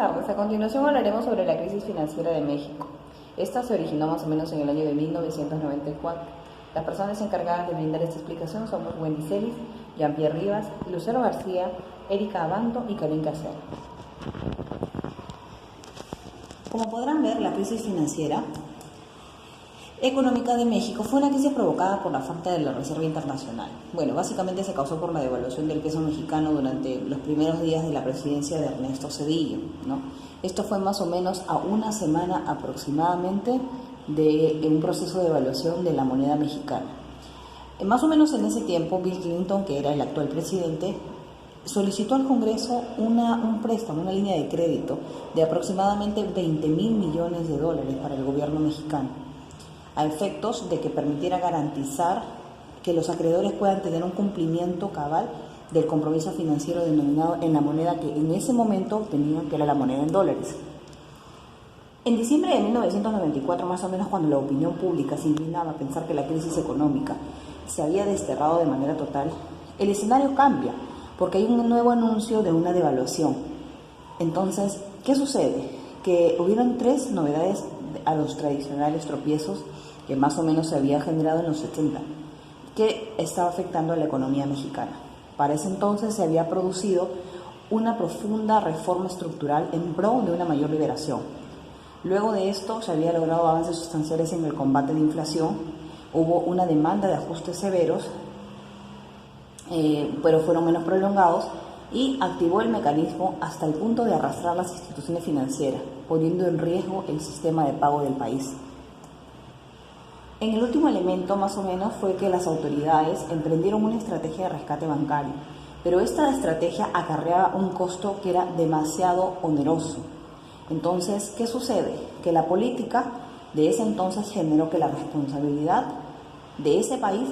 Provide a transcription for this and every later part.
tardes. A continuación hablaremos sobre la crisis financiera de México. Esta se originó más o menos en el año de 1994. Las personas encargadas de brindar esta explicación somos Wendy Celis, Jean-Pierre Rivas, Lucero García, Erika Abanto y Karin Casiano. Como podrán ver, la crisis financiera económica de México fue una crisis provocada por la falta de la Reserva Internacional. Bueno, básicamente se causó por la devaluación del peso mexicano durante los primeros días de la presidencia de Ernesto Zedillo, ¿no? Esto fue más o menos a una semana aproximadamente de un proceso de devaluación de la moneda mexicana. Más o menos en ese tiempo, Bill Clinton, que era el actual presidente, solicitó al Congreso un préstamo, una línea de crédito de aproximadamente 20,000 millones de dólares para el gobierno mexicano, a efectos de que permitiera garantizar que los acreedores puedan tener un cumplimiento cabal del compromiso financiero denominado en la moneda que en ese momento tenían, que era la moneda en dólares. En diciembre de 1994, más o menos cuando la opinión pública se inclinaba a pensar que la crisis económica se había desterrado de manera total, el escenario cambia, porque hay un nuevo anuncio de una devaluación. Entonces, ¿qué sucede? Que hubieron tres novedades a los tradicionales tropiezos que más o menos se había generado en los 70, que estaba afectando a la economía mexicana. Para ese entonces se había producido una profunda reforma estructural en pro de una mayor liberación. Luego de esto se había logrado avances sustanciales en el combate de inflación, hubo una demanda de ajustes severos, pero fueron menos prolongados, y activó el mecanismo hasta el punto de arrastrar las instituciones financieras, poniendo en riesgo el sistema de pago del país. En el último elemento, más o menos, fue que las autoridades emprendieron una estrategia de rescate bancario, pero esta estrategia acarreaba un costo que era demasiado oneroso. Entonces, ¿qué sucede? Que la política de ese entonces generó que la responsabilidad de ese país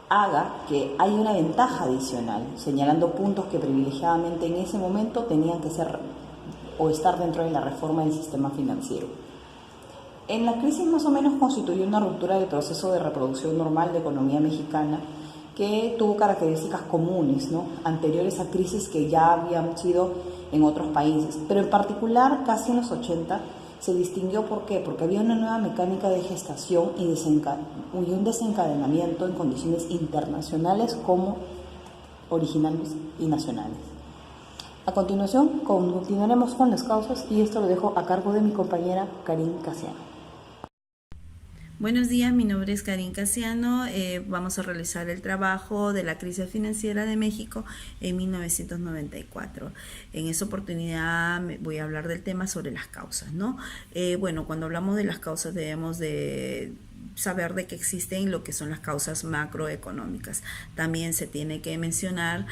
haga que haya una ventaja adicional, señalando puntos que privilegiadamente en ese momento tenían que ser o estar dentro de la reforma del sistema financiero. En la crisis más o menos constituyó una ruptura del proceso de reproducción normal de economía mexicana que tuvo características comunes, ¿no?, anteriores a crisis que ya habían sido en otros países, pero en particular casi en los 80 se distinguió. ¿Por qué? Porque había una nueva mecánica de gestación y un desencadenamiento en condiciones internacionales como originales y nacionales. A continuación continuaremos con las causas y esto lo dejo a cargo de mi compañera Karin Casiano. Buenos días, mi nombre es Karin Casiano. Vamos a realizar el trabajo de la crisis financiera de México en 1994. En esa oportunidad voy a hablar del tema sobre las causas, ¿no? Bueno, cuando hablamos de las causas debemos de saber de que existen lo que son las causas macroeconómicas. También se tiene que mencionar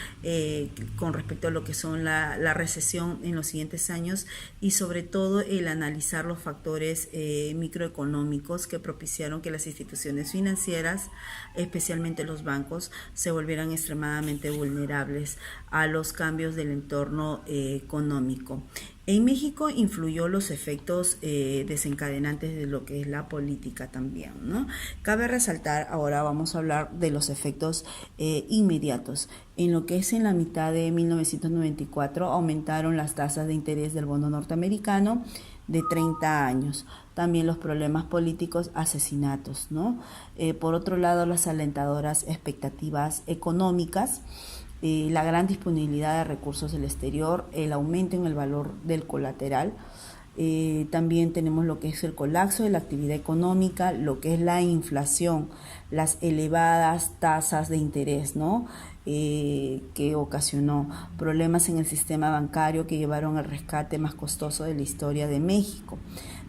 con respecto a lo que son la recesión en los siguientes años y sobre todo el analizar los factores microeconómicos que propiciaron que las instituciones financieras, especialmente los bancos, se volvieran extremadamente vulnerables a los cambios del entorno económico. En México influyó los efectos desencadenantes de lo que es la política también, ¿no? Cabe resaltar, ahora vamos a hablar de los efectos inmediatos. En lo que es en la mitad de 1994 aumentaron las tasas de interés del bono norteamericano de 30 años. También los problemas políticos, asesinatos, ¿no? Por otro lado, las alentadoras expectativas económicas, la gran disponibilidad de recursos del exterior, el aumento en el valor del colateral. También tenemos lo que es el colapso de la actividad económica, lo que es la inflación, las elevadas tasas de interés, ¿no?, que ocasionó problemas en el sistema bancario que llevaron al rescate más costoso de la historia de México.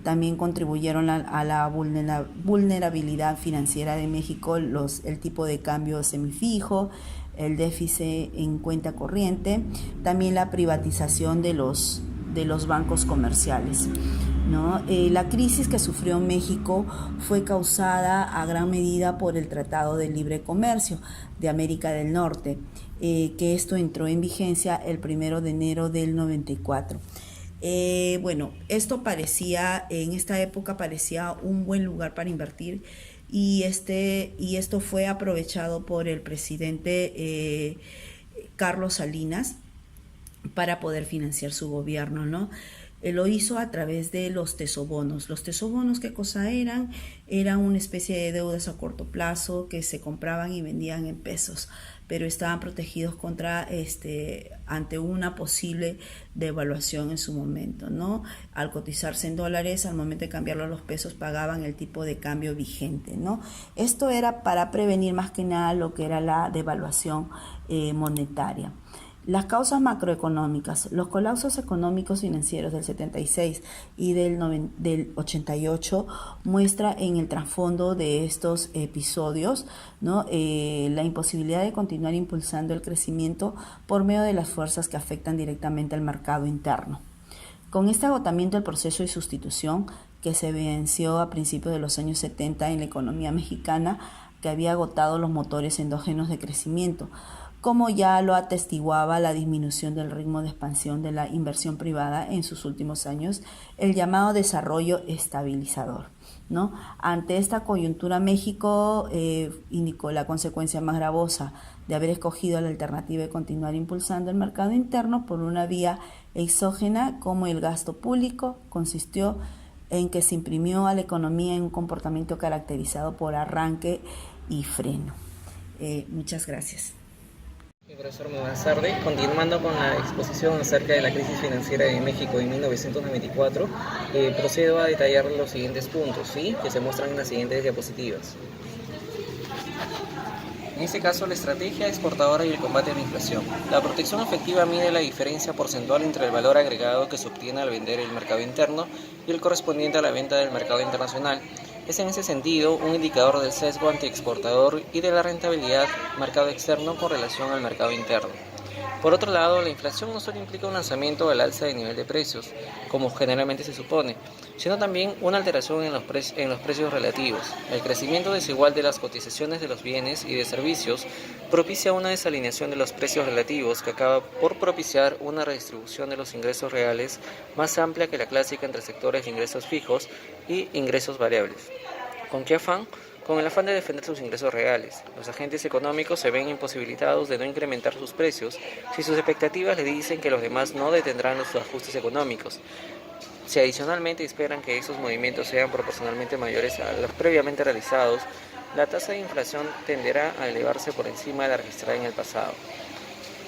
También contribuyeron a la vulnerabilidad financiera de México el tipo de cambio semifijo, el déficit en cuenta corriente, también la privatización de los bancos comerciales, ¿no? La crisis que sufrió México fue causada a gran medida por el Tratado de Libre Comercio de América del Norte, que esto entró en vigencia el 1 de enero del 94. Bueno, en esta época parecía un buen lugar para invertir y esto fue aprovechado por el presidente Carlos Salinas, para poder financiar su gobierno, ¿no? Lo hizo a través de los tesobonos. Los tesobonos, ¿qué cosa eran? Eran una especie de deudas a corto plazo que se compraban y vendían en pesos, pero estaban protegidos contra ante una posible devaluación en su momento, ¿no? Al cotizarse en dólares, al momento de cambiarlo a los pesos, pagaban el tipo de cambio vigente, ¿no? Esto era para prevenir más que nada lo que era la devaluación monetaria. Las causas macroeconómicas. Los colapsos económicos financieros del 76 y del 88 muestra en el trasfondo de estos episodios, ¿no? La imposibilidad de continuar impulsando el crecimiento por medio de las fuerzas que afectan directamente al mercado interno. Con este agotamiento del proceso de sustitución que se evidenció a principios de los años 70 en la economía mexicana, que había agotado los motores endógenos de crecimiento, como ya lo atestiguaba la disminución del ritmo de expansión de la inversión privada en sus últimos años, el llamado desarrollo estabilizador, ¿no? Ante esta coyuntura, México indicó la consecuencia más gravosa de haber escogido la alternativa de continuar impulsando el mercado interno por una vía exógena como el gasto público. Consistió en que se imprimió a la economía en un comportamiento caracterizado por arranque y freno. Muchas gracias. Profesor, muy buenas tardes. Continuando con la exposición acerca de la crisis financiera de México en 1994, procedo a detallar los siguientes puntos, ¿sí?, que se muestran en las siguientes diapositivas. En este caso, la estrategia exportadora y el combate a la inflación. La protección efectiva mide la diferencia porcentual entre el valor agregado que se obtiene al vender el mercado interno y el correspondiente a la venta del mercado internacional. Es en ese sentido un indicador del sesgo antiexportador y de la rentabilidad mercado externo con relación al mercado interno. Por otro lado, la inflación no solo implica un lanzamiento al alza de nivel de precios, como generalmente se supone, sino también una alteración en los precios relativos. El crecimiento desigual de las cotizaciones de los bienes y de servicios propicia una desalineación de los precios relativos que acaba por propiciar una redistribución de los ingresos reales más amplia que la clásica entre sectores de ingresos fijos y ingresos variables. ¿Con qué afán? Con el afán de defender sus ingresos reales. Los agentes económicos se ven imposibilitados de no incrementar sus precios si sus expectativas le dicen que los demás no detendrán los ajustes económicos. Si adicionalmente esperan que esos movimientos sean proporcionalmente mayores a los previamente realizados, la tasa de inflación tenderá a elevarse por encima de la registrada en el pasado.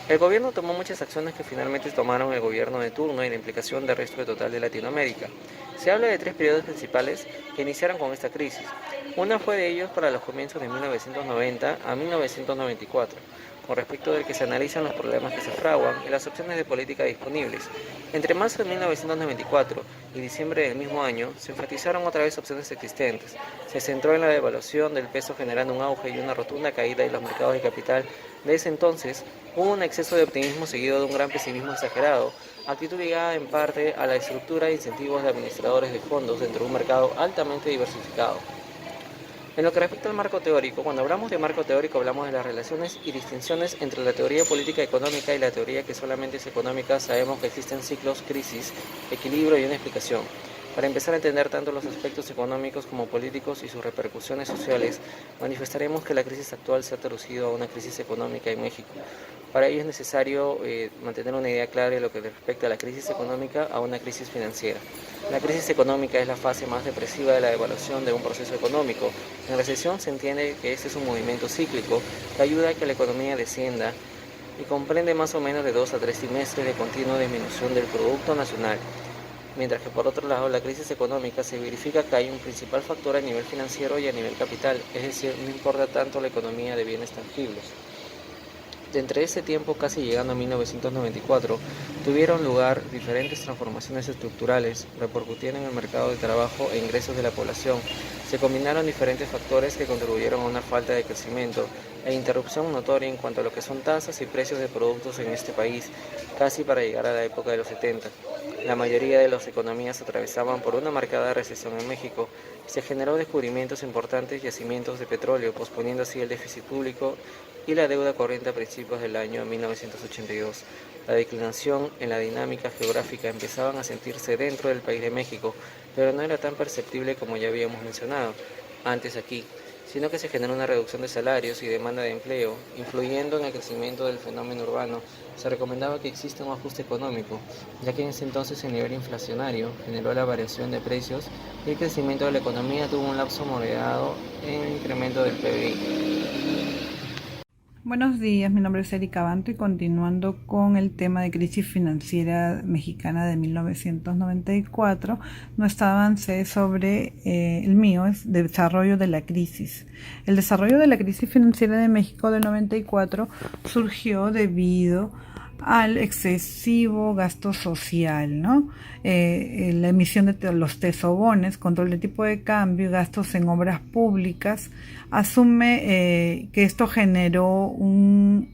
El gobierno tomó muchas acciones que finalmente tomaron el gobierno de turno y la implicación del resto total de Latinoamérica. Se habla de tres periodos principales que iniciaron con esta crisis. Una fue de ellos para los comienzos de 1990 a 1994, con respecto del que se analizan los problemas que se fraguan y las opciones de política disponibles. Entre marzo de 1994 y diciembre del mismo año, se enfatizaron otra vez opciones existentes. Se centró en la devaluación del peso generando un auge y una rotunda caída de los mercados de capital. De ese entonces, hubo un exceso de optimismo seguido de un gran pesimismo exagerado, actitud ligada en parte a la estructura de incentivos de administradores de fondos dentro de un mercado altamente diversificado. En lo que respecta al marco teórico, cuando hablamos de marco teórico hablamos de las relaciones y distinciones entre la teoría política económica y la teoría que solamente es económica. Sabemos que existen ciclos, crisis, equilibrio y una explicación. Para empezar a entender tanto los aspectos económicos como políticos y sus repercusiones sociales, manifestaremos que la crisis actual se ha traducido a una crisis económica en México. Para ello es necesario mantener una idea clara de lo que respecta a la crisis económica a una crisis financiera. La crisis económica es la fase más depresiva de la devaluación de un proceso económico. En recesión se entiende que este es un movimiento cíclico que ayuda a que la economía descienda y comprende más o menos de 2 a 3 trimestres de continua disminución del Producto Nacional. Mientras que por otro lado la crisis económica se verifica que hay un principal factor a nivel financiero y a nivel capital, es decir, no importa tanto la economía de bienes tangibles. De entre ese tiempo, casi llegando a 1994, tuvieron lugar diferentes transformaciones estructurales, repercutiendo en el mercado de trabajo e ingresos de la población. Se combinaron diferentes factores que contribuyeron a una falta de crecimiento e interrupción notoria en cuanto a lo que son tasas y precios de productos en este país, casi para llegar a la época de los 70. La mayoría de las economías atravesaban por una marcada recesión en México y se generó descubrimientos importantes yacimientos de petróleo, posponiendo así el déficit público y la deuda corriente a principios del año 1982. La declinación en la dinámica geográfica empezaban a sentirse dentro del país de México, pero no era tan perceptible como ya habíamos mencionado antes aquí. sino que se genera una reducción de salarios y demanda de empleo, influyendo en el crecimiento del fenómeno urbano. Se recomendaba que exista un ajuste económico, ya que en ese entonces el nivel inflacionario generó la variación de precios y el crecimiento de la economía tuvo un lapso moderado en el incremento del PBI. Buenos días, mi nombre es Erika Banto y continuando con el tema de crisis financiera mexicana de 1994, nuestro avance sobre el mío es desarrollo de la crisis. El desarrollo de la crisis financiera de México del 94 surgió debido al excesivo gasto social, ¿no? La emisión de los tesobones, control de tipo de cambio y gastos en obras públicas, asume que esto generó un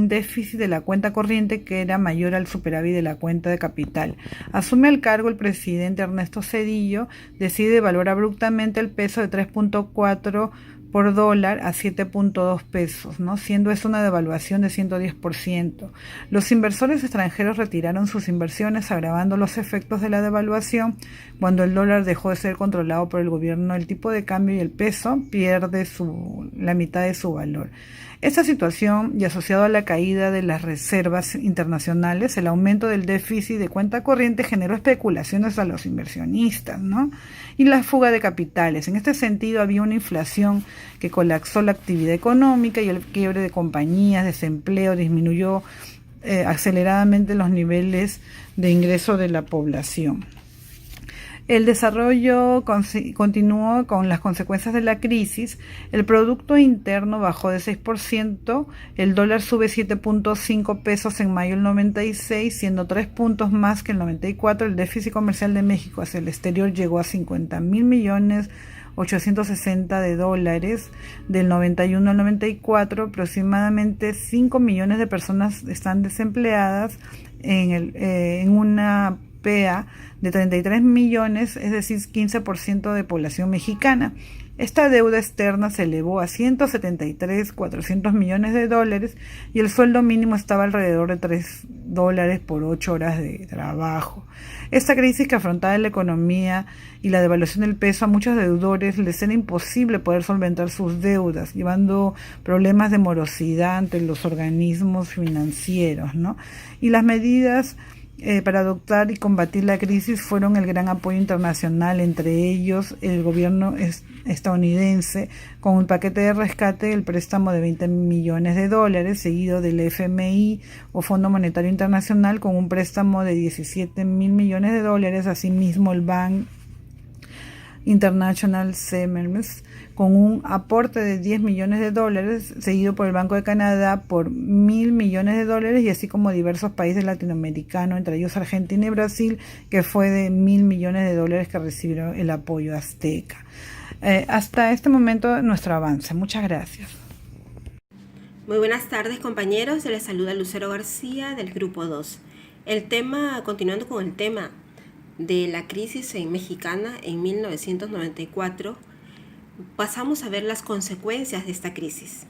déficit de la cuenta corriente que era mayor al superávit de la cuenta de capital. Asume el cargo el presidente Ernesto Zedillo, decide devaluar abruptamente el peso de 3.4 por dólar a 7.2 pesos, ¿no? Siendo eso una devaluación de 110%. Los inversores extranjeros retiraron sus inversiones, agravando los efectos de la devaluación. Cuando el dólar dejó de ser controlado por el gobierno, el tipo de cambio y el peso pierde la mitad de su valor. Esta situación, y asociado a la caída de las reservas internacionales, el aumento del déficit de cuenta corriente generó especulaciones a los inversionistas, ¿no? Y la fuga de capitales. En este sentido, había una inflación que colapsó la actividad económica y el quiebre de compañías, desempleo, disminuyó aceleradamente los niveles de ingreso de la población. El desarrollo continuó con las consecuencias de la crisis. El Producto Interno bajó de 6%, el dólar sube 7.5 pesos en mayo del 96, siendo 3 puntos más que el 94. El déficit comercial de México hacia el exterior llegó a 50.860 de dólares. Del 91 al 94, aproximadamente 5 millones de personas están desempleadas en una PA de 33 millones, es decir, 15% de población mexicana. Esta deuda externa se elevó a 173.400 millones de dólares y el sueldo mínimo estaba alrededor de $3 por 8 horas de trabajo. Esta crisis que afrontaba la economía y la devaluación del peso a muchos deudores les era imposible poder solventar sus deudas, llevando problemas de morosidad ante los organismos financieros, ¿no? Y las medidas para adoptar y combatir la crisis fueron el gran apoyo internacional, entre ellos el gobierno estadounidense con un paquete de rescate, el préstamo de 20 millones de dólares, seguido del FMI o Fondo Monetario Internacional con un préstamo de 17 mil millones de dólares, asimismo el Bank International Settlements con un aporte de 10 millones de dólares, seguido por el Banco de Canadá por 1.000 millones de dólares y así como diversos países latinoamericanos, entre ellos Argentina y Brasil, que fue de 1.000 millones de dólares que recibieron el apoyo azteca. Hasta este momento nuestro avance. Muchas gracias. Muy buenas tardes, compañeros. Se les saluda Lucero García del Grupo 2. Continuando con el tema de la crisis mexicana en 1994, pasamos a ver las consecuencias de esta crisis.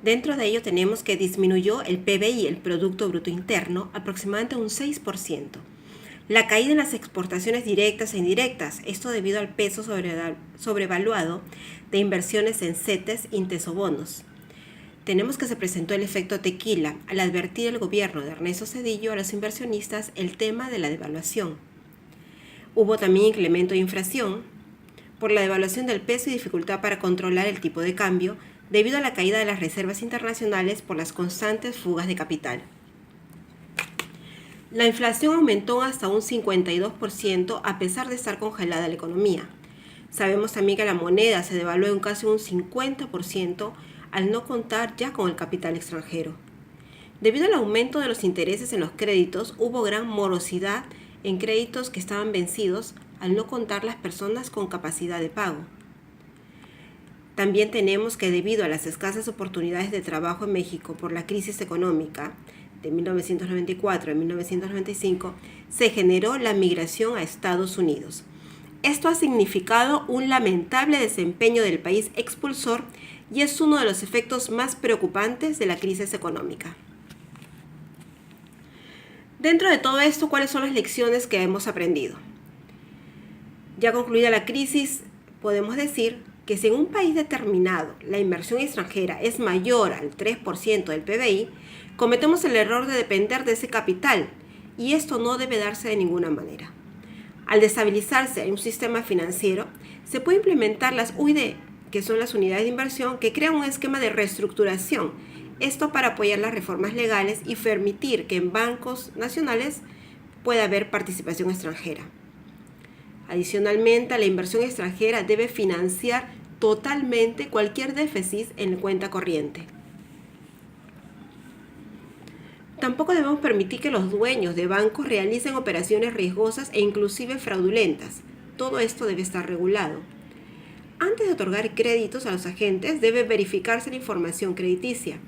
Dentro de ello tenemos que disminuyó el PBI, el Producto Bruto Interno, aproximadamente un 6%. La caída en las exportaciones directas e indirectas, esto debido al peso sobrevaluado de inversiones en CETES y tesobonos. Tenemos que se presentó el efecto tequila al advertir el gobierno de Ernesto Zedillo a los inversionistas el tema de la devaluación. Hubo también incremento de inflación por la devaluación del peso y dificultad para controlar el tipo de cambio debido a la caída de las reservas internacionales por las constantes fugas de capital. La inflación aumentó hasta un 52% a pesar de estar congelada la economía. Sabemos también que la moneda se devaluó en casi un 50% al no contar ya con el capital extranjero. Debido al aumento de los intereses en los créditos, hubo gran morosidad en créditos que estaban vencidos al no contar las personas con capacidad de pago. También tenemos que debido a las escasas oportunidades de trabajo en México por la crisis económica de 1994 a 1995, se generó la migración a Estados Unidos. Esto ha significado un lamentable desempeño del país expulsor y es uno de los efectos más preocupantes de la crisis económica. Dentro de todo esto, ¿cuáles son las lecciones que hemos aprendido? Ya concluida la crisis, podemos decir que si en un país determinado la inversión extranjera es mayor al 3% del PBI, cometemos el error de depender de ese capital, y esto no debe darse de ninguna manera. Al destabilizarse un sistema financiero, se puede implementar las UID, que son las unidades de inversión, que crean un esquema de reestructuración, esto para apoyar las reformas legales y permitir que en bancos nacionales pueda haber participación extranjera. Adicionalmente, la inversión extranjera debe financiar totalmente cualquier déficit en la cuenta corriente. Tampoco debemos permitir que los dueños de bancos realicen operaciones riesgosas e inclusive fraudulentas. Todo esto debe estar regulado. Antes de otorgar créditos a los agentes, debe verificarse la información crediticia.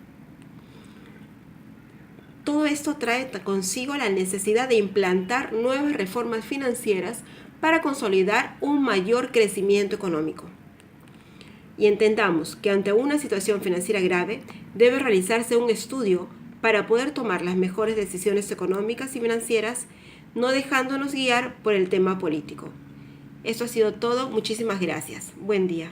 Todo esto trae consigo la necesidad de implantar nuevas reformas financieras para consolidar un mayor crecimiento económico. Y entendamos que ante una situación financiera grave, debe realizarse un estudio para poder tomar las mejores decisiones económicas y financieras, no dejándonos guiar por el tema político. Esto ha sido todo. Muchísimas gracias. Buen día.